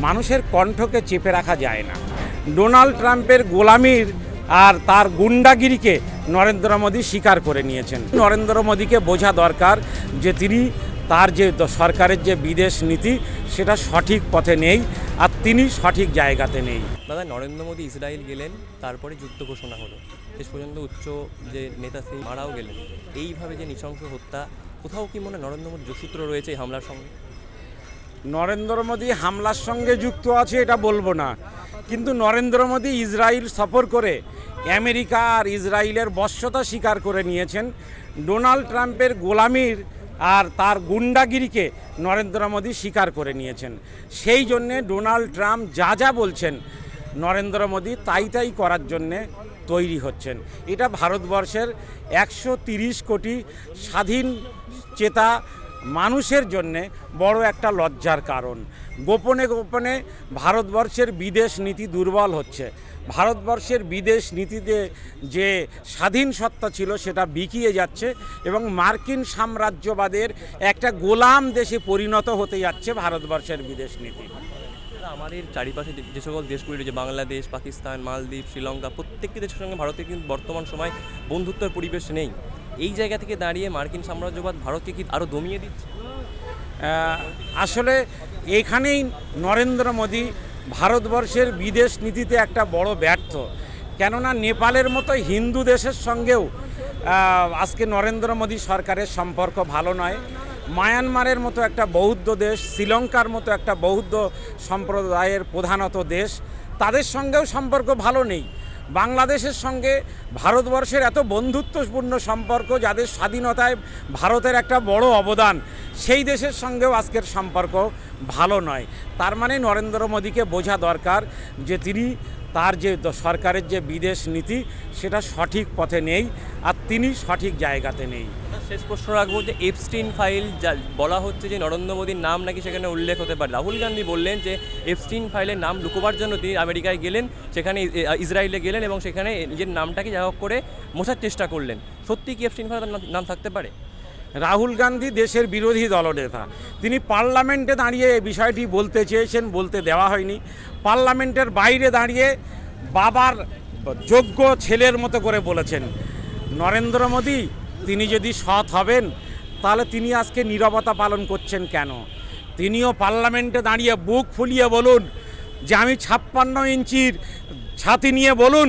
মানুষের কণ্ঠকে চেপে রাখা যায় না। ডোনাল্ড ট্রাম্পের গোলামির আর তার গুন্ডাগিরিকে নরেন্দ্র মোদী স্বীকার করে নিয়েছেন। নরেন্দ্র মোদীকে বোঝা দরকার যে তিনি তার যে সরকারের যে বিদেশ নীতি সেটা সঠিক পথে নেই, আর তিনি সঠিক জায়গাতে নেই। দাদা, নরেন্দ্র মোদী ইসরায়েল গেলেন, তারপরে যুদ্ধ ঘোষণা হলো, শেষ পর্যন্ত উচ্চ যে নেতা সেই মারাও গেলেন। এইভাবে যে নৃশংস হত্যা, কোথাও কি মনে নরেন্দ্র মোদীর যোগসূত্র রয়েছে এই হামলার সঙ্গে? নরেন্দ্র মোদী হামলার সঙ্গে যুক্ত আছে এটা বলবো না, কিন্তু নরেন্দ্র মোদী ইসরায়েল সফর করে আমেরিকা আর ইসরায়েলের বশ্যতা স্বীকার করে নিয়েছেন। ডোনাল্ড ট্রাম্পের গোলামির আর তার গুন্ডাগিরিকে নরেন্দ্র মোদী স্বীকার করে নিয়েছেন। সেই জন্যে ডোনাল্ড ট্রাম্প যা যা বলছেন নরেন্দ্র মোদী তাই করার জন্যে তৈরি হচ্ছেন। এটা ভারতবর্ষের 130 কোটি স্বাধীন চেতা মানুষের জন্যে বড় একটা লজ্জার কারণ। গোপনে গোপনে ভারতবর্ষের বিদেশ নীতি দুর্বল হচ্ছে। ভারতবর্ষের বিদেশ নীতিতে যে স্বাধীন সত্তা ছিল সেটা বিকিয়ে যাচ্ছে এবং মার্কিন সাম্রাজ্যবাদের একটা গোলাম দেশে পরিণত হতে যাচ্ছে ভারতবর্ষের বিদেশ নীতি। আমাদের চারিপাশে যে সকল দেশগুলি রয়েছে, বাংলাদেশ, পাকিস্তান, মালদ্বীপ, শ্রীলঙ্কা, প্রত্যেকটি দেশের সঙ্গে ভারতের কিন্তু বর্তমান সময় বন্ধুত্বের পরিবেশ নেই। এই জায়গা থেকে দাঁড়িয়ে মার্কিন সাম্রাজ্যবাদ ভারতকে কি আরও দমিয়ে দিচ্ছে? আসলে এখানেই নরেন্দ্র মোদী ভারতবর্ষের বিদেশ নীতিতে একটা বড় ব্যর্থ। কেননা নেপালের মতো হিন্দু দেশের সঙ্গেও আজকে নরেন্দ্র মোদী সরকারের সম্পর্ক ভালো নয়। মায়ানমারের মতো একটা বৌদ্ধ দেশ, শ্রীলঙ্কার মতো একটা বৌদ্ধ সম্প্রদায়ের প্রধানত দেশ, তাদের সঙ্গেও সম্পর্ক ভালো নেই। বাংলাদেশের সঙ্গে ভারতবর্ষের এত বন্ধুত্বপূর্ণ সম্পর্ক, যাদের স্বাধীনতায় ভারতের একটা বড় অবদান, সেই দেশের সঙ্গেও আজকের সম্পর্ক ভালো নয়। তার মানে নরেন্দ্র মোদীকে বোঝা দরকার যে তিনি তার যে সরকারের যে বিদেশ নীতি সেটা সঠিক পথে নেই, আর তিনি সঠিক জায়গাতে নেই। শেষ প্রশ্ন রাখবো যে এপস্টিন ফাইল যা বলা হচ্ছে যে নরেন্দ্র মোদীর নাম নাকি সেখানে উল্লেখ হতে পারে। রাহুল গান্ধী বললেন যে এপস্টিন ফাইলের নাম লুকোবার জন্য তিনি আমেরিকায় গেলেন, সেখানে ইসরায়েলে গেলেন এবং সেখানে নিজের নামটাকে যা হোক করে মোছার চেষ্টা করলেন। সত্যি কি এপস্টিন ফাইলের নাম থাকতে পারে? রাহুল গান্ধী দেশের বিরোধী দলনেতা, তিনি পার্লামেন্টে দাঁড়িয়ে এই বিষয়টি বলতে চেয়েছেন, বলতে দেওয়া হয়নি। পার্লামেন্টের বাইরে দাঁড়িয়ে বাবার যোগ্য ছেলের মতো করে বলেছেন। নরেন্দ্র মোদী তিনি যদি সৎ হবেন তাহলে তিনি আজকে নীরবতা পালন করছেন কেন? তিনিও পার্লামেন্টে দাঁড়িয়ে বুক ফুলিয়ে বলুন যে আমি 56 ইঞ্চির ছাতি নিয়ে বলুন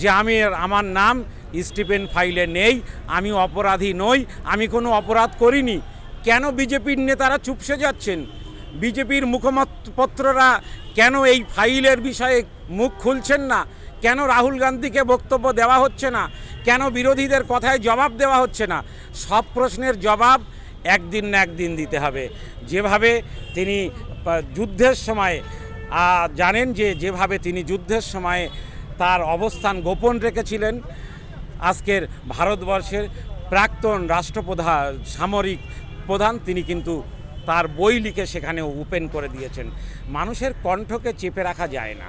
যে আমার নাম স্টিফেন ফাইলে নেই, আমি অপরাধী নই, আমি কোনো অপরাধ করিনি। কেন বিজেপির নেতারা চুপসে যাচ্ছেন? বিজেপির মুখপত্ররা কেন এই ফাইলের বিষয়ে মুখ খুলছেন না? কেন রাহুল গান্ধীকে বক্তব্য দেওয়া হচ্ছে না? কেন বিরোধীদের কথায় জবাব দেওয়া হচ্ছে না? সব প্রশ্নের জবাব একদিন না একদিন দিতে হবে। যেভাবে তিনি যুদ্ধের সময় জানেন যেভাবে তিনি যুদ্ধের সময় তার অবস্থান গোপন রেখেছিলেন, আজকের ভারতবর্ষের প্রাক্তন রাষ্ট্রপ্রধান সামরিক প্রধান তিনি কিন্তু তার বই লিখে সেখানে ওপেন করে দিয়েছেন। মানুষের কণ্ঠকে চেপে রাখা যায় না।